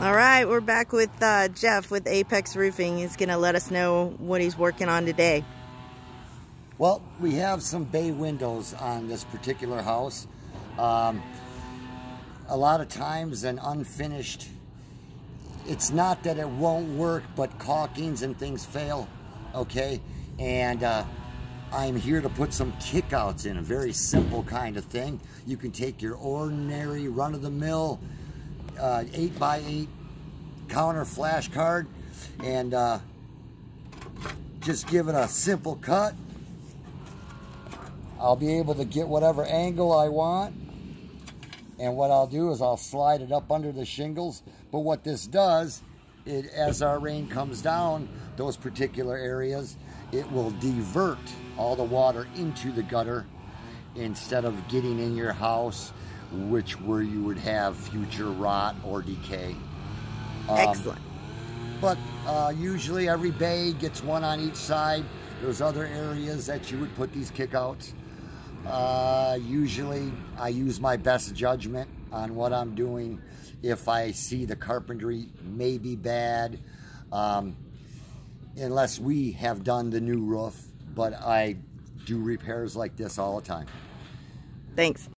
All right, we're back with Jeff with Apex Roofing. He's going to let us know what he's working on today. Well, we have some bay windows on this particular house. A lot of times an unfinished, it's not that it won't work, but caulkings and things fail, okay? And I'm here to put some kickouts in, a very simple kind of thing. You can take your ordinary run-of-the-mill 8x8 counter flash card and just give it a simple cut. I'll be able to get whatever angle I want, and what I'll do is I'll slide it up under the shingles. But what this does, as our rain comes down those particular areas, it will divert all the water into the gutter instead of getting in your house, where you would have future rot or decay. Excellent. But usually every bay gets one on each side. There's other areas that you would put these kickouts. Usually I use my best judgment on what I'm doing. If I see the carpentry may be bad, unless we have done the new roof, but I do repairs like this all the time. Thanks.